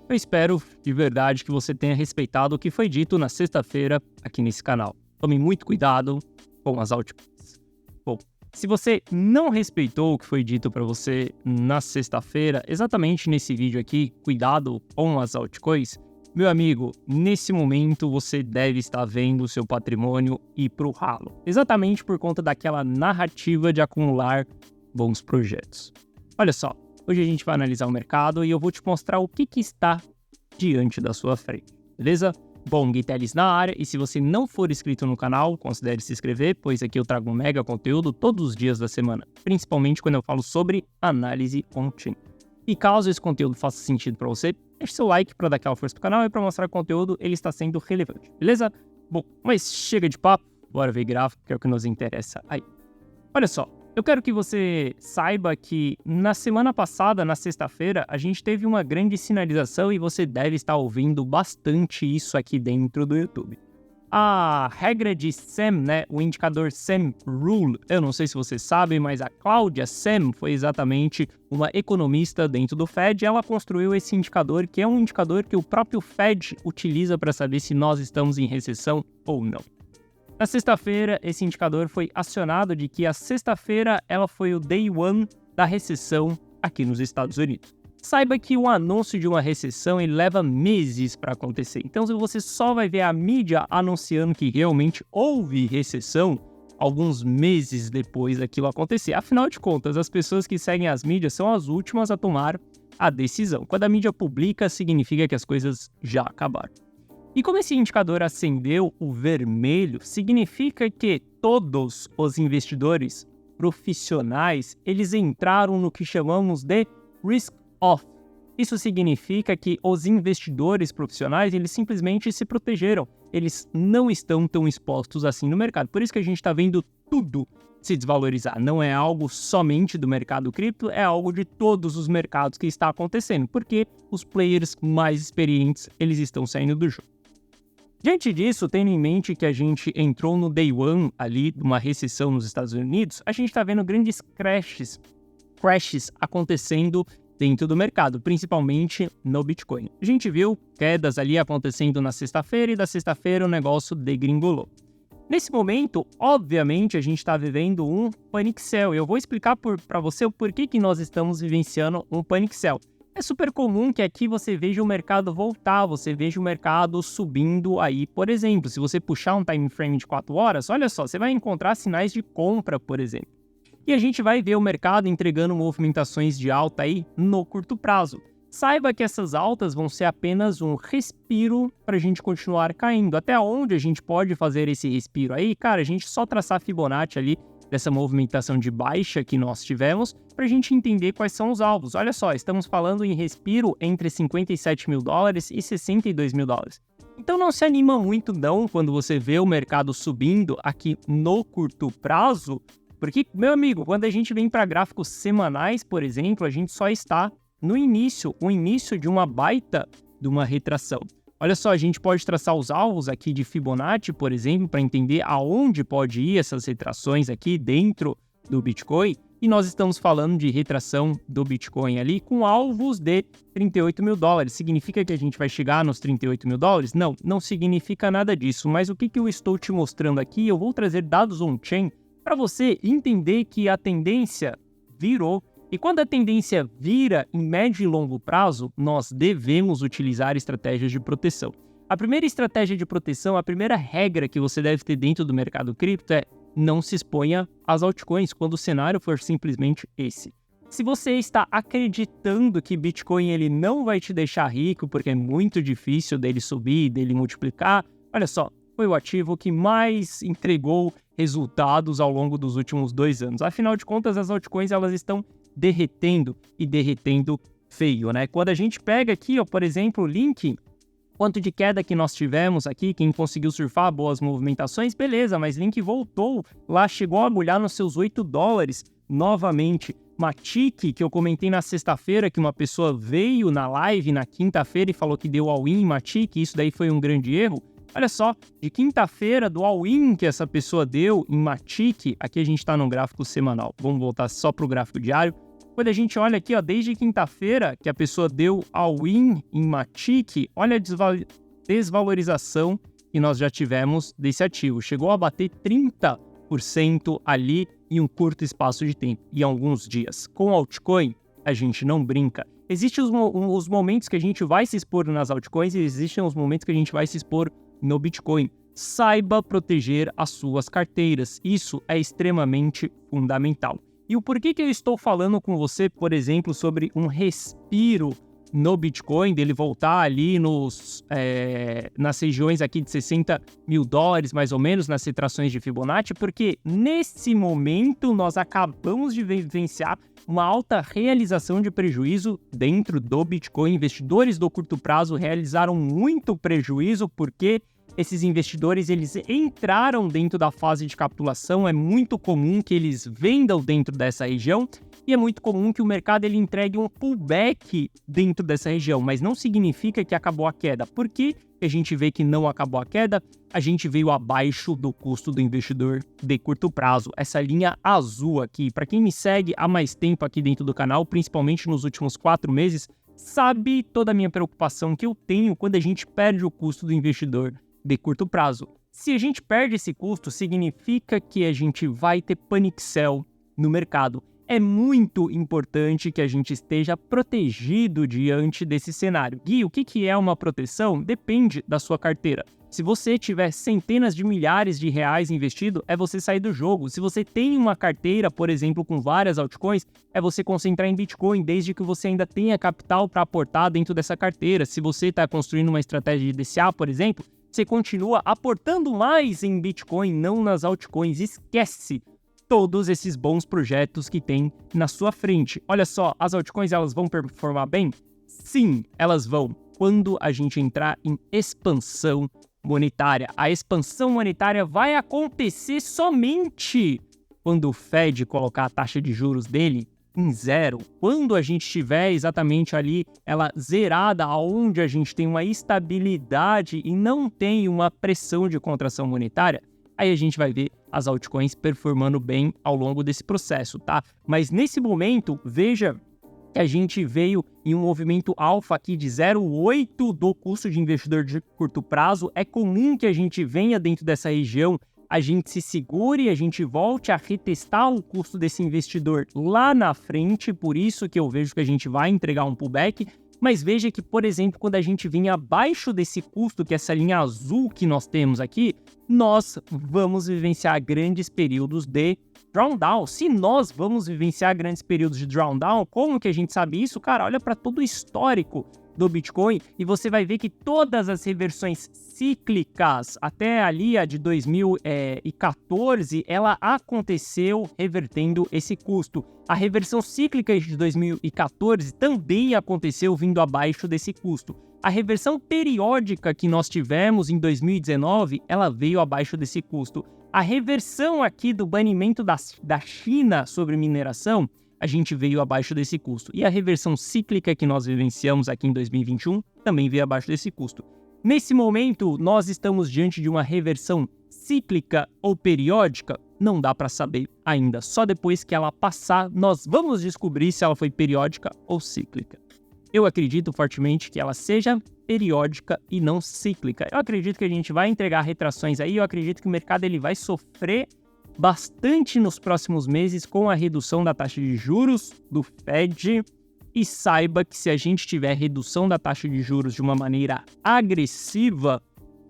Eu espero de verdade que você tenha respeitado o que foi dito na sexta-feira aqui nesse canal. Tome muito cuidado com as altcoins. Bom, se você não respeitou o que foi dito para você na sexta-feira, exatamente nesse vídeo aqui, cuidado com as altcoins, meu amigo, nesse momento você deve estar vendo o seu patrimônio ir para o ralo. Exatamente por conta daquela narrativa de acumular bons projetos. Olha só, hoje a gente vai analisar o mercado e eu vou te mostrar o que está diante da sua frente, beleza? Bom, Gui Telles na área, e se você não for inscrito no canal, considere se inscrever, pois aqui eu trago um mega conteúdo todos os dias da semana, principalmente quando eu falo sobre análise on-chain. E caso esse conteúdo faça sentido para você, deixe seu like para dar aquela força pro canal e para mostrar que o conteúdo ele está sendo relevante, beleza? Bom, mas chega de papo, bora ver gráfico, que é o que nos interessa aí. Olha só, eu quero que você saiba que na semana passada, na sexta-feira, a gente teve uma grande sinalização e você deve estar ouvindo bastante isso aqui dentro do YouTube. A regra de SAM, né, o indicador SAM Rule, eu não sei se você sabe, mas a Cláudia Sam foi exatamente uma economista dentro do Fed, ela construiu esse indicador, que é um indicador que o próprio Fed utiliza para saber se nós estamos em recessão ou não. Na sexta-feira, esse indicador foi acionado de que a sexta-feira ela foi o day one da recessão aqui nos Estados Unidos. Saiba que o anúncio de uma recessão ele leva meses para acontecer. Então, se você só vai ver a mídia anunciando que realmente houve recessão alguns meses depois daquilo acontecer. Afinal de contas, as pessoas que seguem as mídias são as últimas a tomar a decisão. Quando a mídia publica, significa que as coisas já acabaram. E como esse indicador acendeu o vermelho, significa que todos os investidores profissionais, eles entraram no que chamamos de risk off. Isso significa que os investidores profissionais, eles simplesmente se protegeram. Eles não estão tão expostos assim no mercado. Por isso que a gente está vendo tudo se desvalorizar. Não é algo somente do mercado cripto, é algo de todos os mercados que está acontecendo. Porque os players mais experientes, eles estão saindo do jogo. Diante disso, tendo em mente que a gente entrou no day one ali de uma recessão nos Estados Unidos, a gente está vendo grandes crashes acontecendo dentro do mercado, principalmente no Bitcoin. A gente viu quedas ali acontecendo na sexta-feira e da sexta-feira o negócio degringolou. Nesse momento, obviamente, a gente está vivendo um panic sell. Eu vou explicar para você o porquê que nós estamos vivenciando um panic sell. É super comum que aqui você veja o mercado voltar, você veja o mercado subindo aí, por exemplo. Se você puxar um time frame de 4 horas, olha só, você vai encontrar sinais de compra, por exemplo. E a gente vai ver o mercado entregando movimentações de alta aí no curto prazo. Saiba que essas altas vão ser apenas um respiro para a gente continuar caindo. Até onde a gente pode fazer esse respiro aí? Cara, a gente só traçar Fibonacci ali dessa movimentação de baixa que nós tivemos para a gente entender quais são os alvos. Olha só, estamos falando em respiro entre 57 mil dólares e 62 mil dólares. Então não se anima muito não quando você vê o mercado subindo aqui no curto prazo, porque, meu amigo, quando a gente vem para gráficos semanais, por exemplo, a gente só está no início, o início de uma baita de uma retração. Olha só, a gente pode traçar os alvos aqui de Fibonacci, por exemplo, para entender aonde pode ir essas retrações aqui dentro do Bitcoin. E nós estamos falando de retração do Bitcoin ali com alvos de 38 mil dólares. Significa que a gente vai chegar nos 38 mil dólares? Não, não significa nada disso. Mas o que eu estou te mostrando aqui, eu vou trazer dados on-chain para você entender que a tendência virou. E quando a tendência vira em médio e longo prazo, nós devemos utilizar estratégias de proteção. A primeira estratégia de proteção, a primeira regra que você deve ter dentro do mercado cripto é não se exponha às altcoins quando o cenário for simplesmente esse. Se você está acreditando que Bitcoin ele não vai te deixar rico porque é muito difícil dele subir, dele multiplicar, olha só, foi o ativo que mais entregou resultados ao longo dos últimos 2 anos. Afinal de contas, as altcoins elas estão derretendo e derretendo feio, né? Quando a gente pega aqui, ó, por exemplo, o Link, quanto de queda que nós tivemos aqui, quem conseguiu surfar boas movimentações, beleza, mas Link voltou lá, chegou a agulhar nos seus 8 dólares novamente. Matic, que eu comentei na sexta-feira, que uma pessoa veio na live na quinta-feira e falou que deu all-in em Matic, isso daí foi um grande erro. Olha só, de quinta-feira, do all-in que essa pessoa deu em Matic, aqui a gente está no gráfico semanal, vamos voltar só para o gráfico diário. Quando a gente olha aqui, ó, desde quinta-feira, que a pessoa deu all-in em Matic, olha a desvalorização que nós já tivemos desse ativo. Chegou a bater 30% ali em um curto espaço de tempo, e alguns dias. Com altcoin, a gente não brinca. Existem os momentos que a gente vai se expor nas altcoins e existem os momentos que a gente vai se expor no Bitcoin. Saiba proteger as suas carteiras. Isso é extremamente fundamental. E o porquê que eu estou falando com você, por exemplo, sobre um respiro no Bitcoin, dele voltar ali nas regiões aqui de $60 mil, mais ou menos, nas retrações de Fibonacci, porque nesse momento nós acabamos de vivenciar uma alta realização de prejuízo dentro do Bitcoin. Investidores do curto prazo realizaram muito prejuízo porque esses investidores, eles entraram dentro da fase de capitulação. É muito comum que eles vendam dentro dessa região e é muito comum que o mercado ele entregue um pullback dentro dessa região, mas não significa que acabou a queda. Por que a gente vê que não acabou a queda? A gente veio abaixo do custo do investidor de curto prazo. Essa linha azul aqui, para quem me segue há mais tempo aqui dentro do canal, principalmente nos últimos 4 meses, sabe toda a minha preocupação que eu tenho quando a gente perde o custo do investidor de curto prazo. Se a gente perde esse custo, significa que a gente vai ter panic sell no mercado. É muito importante que a gente esteja protegido diante desse cenário. Gui, o que é uma proteção? Depende da sua carteira. Se você tiver centenas de milhares de reais investido, é você sair do jogo. Se você tem uma carteira, por exemplo, com várias altcoins, é você concentrar em Bitcoin, desde que você ainda tenha capital para aportar dentro dessa carteira. Se você está construindo uma estratégia de DCA, por exemplo, você continua aportando mais em Bitcoin, não nas altcoins. Esquece todos esses bons projetos que tem na sua frente. Olha só, as altcoins elas vão performar bem? Sim, elas vão. Quando a gente entrar em expansão monetária. A expansão monetária vai acontecer somente quando o Fed colocar a taxa de juros dele em 0, quando a gente tiver exatamente ali ela zerada, onde a gente tem uma estabilidade e não tem uma pressão de contração monetária, aí a gente vai ver as altcoins performando bem ao longo desse processo, tá? Mas nesse momento, veja que a gente veio em um movimento alfa aqui de 0,8 do custo de investidor de curto prazo. É comum que a gente venha dentro dessa região, a gente se segure, a gente volte a retestar o custo desse investidor lá na frente, por isso que eu vejo que a gente vai entregar um pullback. Mas veja que, por exemplo, quando a gente vem abaixo desse custo, que é essa linha azul que nós temos aqui, nós vamos vivenciar grandes períodos de drawdown. Se nós vamos vivenciar grandes períodos de drawdown, como que a gente sabe isso? Cara, olha para todo o histórico do Bitcoin e você vai ver que todas as reversões cíclicas, até ali a de 2014, ela aconteceu revertendo esse custo. A reversão cíclica de 2014 também aconteceu vindo abaixo desse custo. A reversão periódica que nós tivemos em 2019, ela veio abaixo desse custo. A reversão aqui do banimento da China sobre mineração, a gente veio abaixo desse custo. E a reversão cíclica que nós vivenciamos aqui em 2021 também veio abaixo desse custo. Nesse momento, nós estamos diante de uma reversão cíclica ou periódica? Não dá para saber ainda. Só depois que ela passar, nós vamos descobrir se ela foi periódica ou cíclica. Eu acredito fortemente que ela seja periódica e não cíclica. Eu acredito que a gente vai entregar retrações aí, eu acredito que o mercado ele vai sofrer bastante nos próximos meses com a redução da taxa de juros do Fed. E saiba que se a gente tiver redução da taxa de juros de uma maneira agressiva,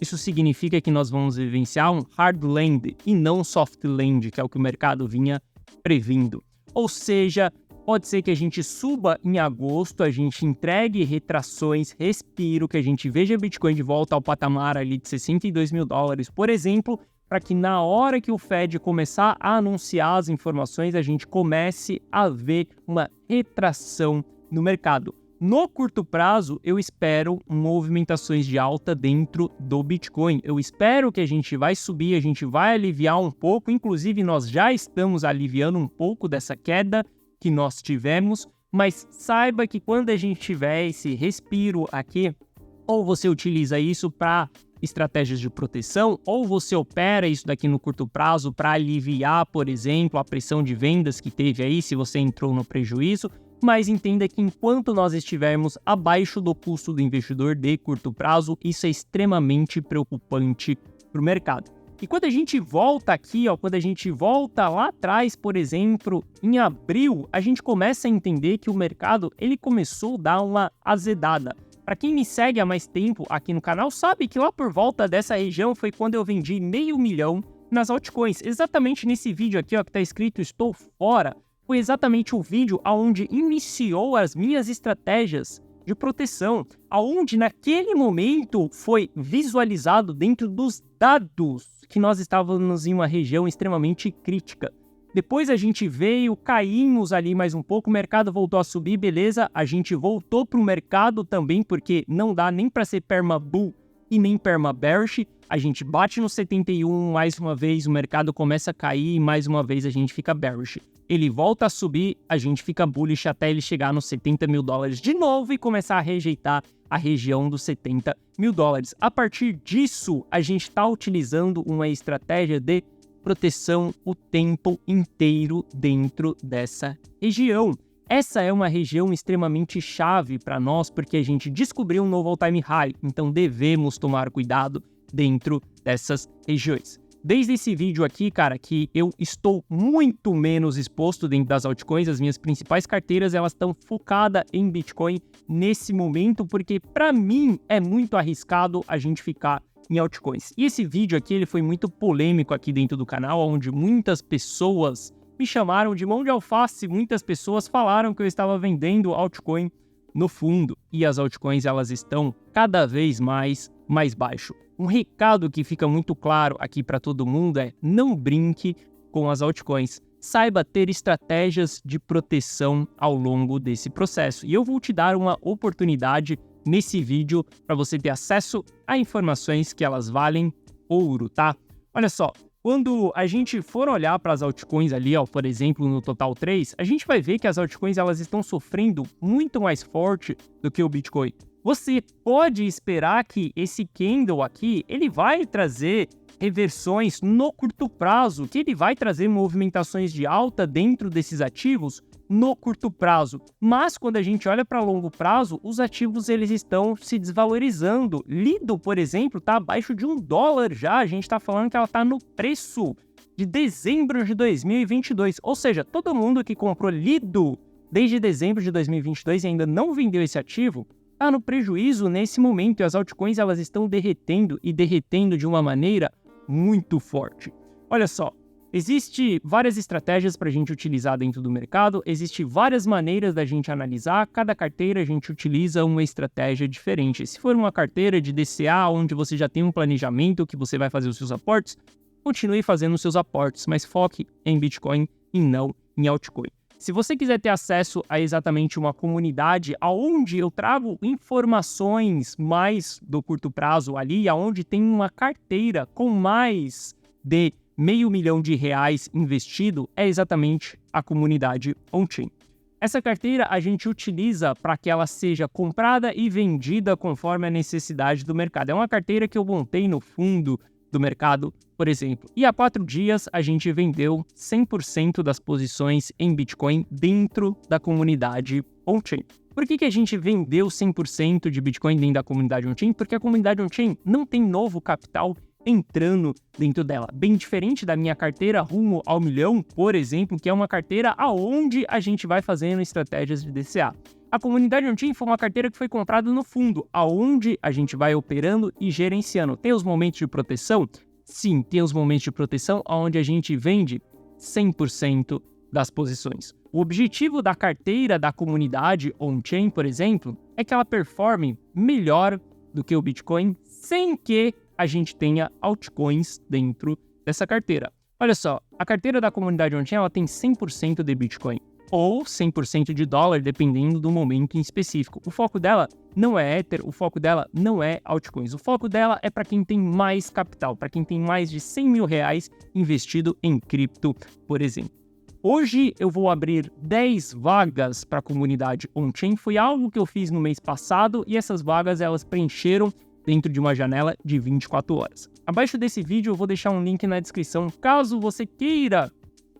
isso significa que nós vamos vivenciar um hard land e não soft land, que é o que o mercado vinha previndo. Ou seja, pode ser que a gente suba em agosto, a gente entregue retrações, respiro, que a gente veja Bitcoin de volta ao patamar ali de $62 mil, por exemplo, para que na hora que o Fed começar a anunciar as informações, a gente comece a ver uma retração no mercado. No curto prazo, eu espero movimentações de alta dentro do Bitcoin. Eu espero que a gente vai subir, a gente vai aliviar um pouco, inclusive nós já estamos aliviando um pouco dessa queda que nós tivemos, mas saiba que quando a gente tiver esse respiro aqui, ou você utiliza isso para estratégias de proteção, ou você opera isso daqui no curto prazo para aliviar, por exemplo, a pressão de vendas que teve aí, se você entrou no prejuízo, mas entenda que enquanto nós estivermos abaixo do custo do investidor de curto prazo, isso é extremamente preocupante para o mercado. E quando a gente volta aqui, quando a gente volta lá atrás, por exemplo, em abril, a gente começa a entender que o mercado ele começou a dar uma azedada. Para quem me segue há mais tempo aqui no canal, sabe que lá por volta dessa região foi quando eu vendi $500 mil nas altcoins. Exatamente nesse vídeo aqui, que está escrito "Estou fora", foi exatamente o vídeo onde iniciou as minhas estratégias de proteção, aonde naquele momento foi visualizado dentro dos dados que nós estávamos em uma região extremamente crítica. Depois a gente veio, caímos ali mais um pouco, o mercado voltou a subir, beleza, a gente voltou para o mercado também, porque não dá nem para ser perma bull e nem perma bearish, a gente bate no 71 mais uma vez, o mercado começa a cair e mais uma vez a gente fica bearish. Ele volta a subir, a gente fica bullish até ele chegar nos $70 mil de novo e começar a rejeitar a região dos $70 mil. A partir disso, a gente está utilizando uma estratégia de proteção o tempo inteiro dentro dessa região. Essa é uma região extremamente chave para nós, porque a gente descobriu um novo all-time high, então devemos tomar cuidado dentro dessas regiões. Desde esse vídeo aqui, cara, que eu estou muito menos exposto dentro das altcoins, as minhas principais carteiras, elas estão focadas em Bitcoin nesse momento, porque para mim é muito arriscado a gente ficar em altcoins. E esse vídeo aqui, ele foi muito polêmico aqui dentro do canal, onde muitas pessoas me chamaram de mão de alface, muitas pessoas falaram que eu estava vendendo altcoin no fundo, e as altcoins, elas estão cada vez mais baixo. Um recado que fica muito claro aqui para todo mundo é: não brinque com as altcoins. Saiba ter estratégias de proteção ao longo desse processo. E eu vou te dar uma oportunidade nesse vídeo para você ter acesso a informações que elas valem ouro, tá? Olha só, quando a gente for olhar para as altcoins ali, por exemplo, no Total 3, a gente vai ver que as altcoins elas estão sofrendo muito mais forte do que o Bitcoin. Você pode esperar que esse candle aqui, ele vai trazer reversões no curto prazo, que ele vai trazer movimentações de alta dentro desses ativos no curto prazo. Mas quando a gente olha para longo prazo, os ativos eles estão se desvalorizando. Lido, por exemplo, está abaixo de $1 já. A gente está falando que ela está no preço de dezembro de 2022. Ou seja, todo mundo que comprou Lido desde dezembro de 2022 e ainda não vendeu esse ativo, está no prejuízo nesse momento, e as altcoins elas estão derretendo e derretendo de uma maneira muito forte. Olha só, existe várias estratégias para a gente utilizar dentro do mercado, existe várias maneiras da gente analisar, cada carteira a gente utiliza uma estratégia diferente. Se for uma carteira de DCA, onde você já tem um planejamento que você vai fazer os seus aportes, continue fazendo os seus aportes, mas foque em Bitcoin e não em altcoin. Se você quiser ter acesso a exatamente uma comunidade onde eu trago informações mais do curto prazo ali, onde tem uma carteira com mais de $500 mil investido, é exatamente a comunidade on-chain. Essa carteira a gente utiliza para que ela seja comprada e vendida conforme a necessidade do mercado. É uma carteira que eu montei no fundo do mercado, por exemplo. E há 4 dias a gente vendeu 100% das posições em Bitcoin dentro da comunidade on-chain. Por que a gente vendeu 100% de Bitcoin dentro da comunidade on-chain? Porque a comunidade on-chain não tem novo capital entrando dentro dela. Bem diferente da minha carteira rumo ao milhão, por exemplo, que é uma carteira aonde a gente vai fazendo estratégias de DCA. A comunidade on-chain foi uma carteira que foi comprada no fundo, aonde a gente vai operando e gerenciando. Tem os momentos de proteção? Sim, tem os momentos de proteção onde a gente vende 100% das posições. O objetivo da carteira da comunidade on-chain, por exemplo, é que ela performe melhor do que o Bitcoin, sem que a gente tenha altcoins dentro dessa carteira. Olha só, a carteira da comunidade on-chain ela tem 100% de Bitcoin ou 100% de dólar, dependendo do momento em específico. O foco dela não é Ether, o foco dela não é altcoins. O foco dela é para quem tem mais capital, para quem tem mais de $100 mil investido em cripto, por exemplo. Hoje eu vou abrir 10 vagas para a comunidade on-chain. Foi algo que eu fiz no mês passado e essas vagas elas preencheram dentro de uma janela de 24 horas. Abaixo desse vídeo eu vou deixar um link na descrição, caso você queira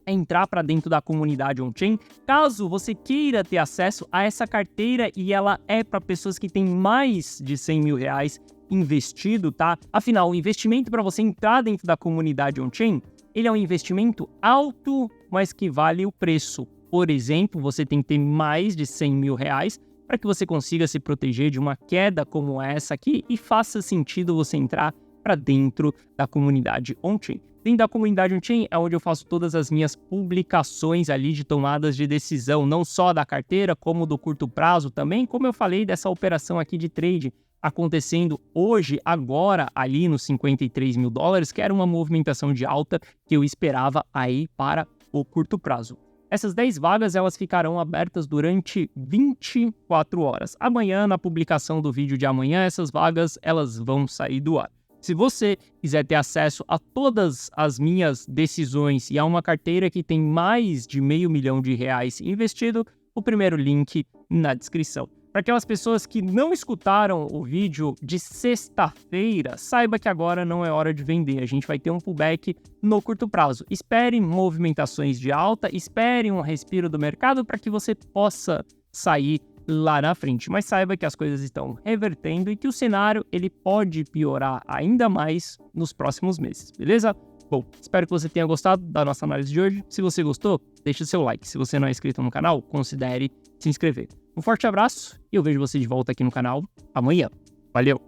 entrar para dentro da comunidade on-chain, caso você queira ter acesso a essa carteira e ela é para pessoas que têm mais de 100 mil reais investido, tá? Afinal, o investimento para você entrar dentro da comunidade on-chain, ele é um investimento alto, mas que vale o preço. Por exemplo, você tem que ter mais de 100 mil reais para que você consiga se proteger de uma queda como essa aqui e faça sentido você entrar para dentro da comunidade on-chain. Dentro da comunidade on-chain é onde eu faço todas as minhas publicações ali de tomadas de decisão, não só da carteira, como do curto prazo também, como eu falei dessa operação aqui de trade acontecendo hoje, agora, ali nos 53 mil dólares, que era uma movimentação de alta que eu esperava aí para o curto prazo. Essas 10 vagas elas ficarão abertas durante 24 horas. Amanhã, na publicação do vídeo de amanhã, essas vagas elas vão sair do ar. Se você quiser ter acesso a todas as minhas decisões e a uma carteira que tem mais de R$500 mil investido, o primeiro link na descrição. Para aquelas pessoas que não escutaram o vídeo de sexta-feira, saiba que agora não é hora de vender. A gente vai ter um pullback no curto prazo. Espere movimentações de alta, espere um respiro do mercado para que você possa sair lá na frente. Mas saiba que as coisas estão revertendo e que o cenário ele pode piorar ainda mais nos próximos meses, beleza? Bom, espero que você tenha gostado da nossa análise de hoje. Se você gostou, deixe seu like. Se você não é inscrito no canal, considere se inscrever. Um forte abraço e eu vejo você de volta aqui no canal amanhã. Valeu!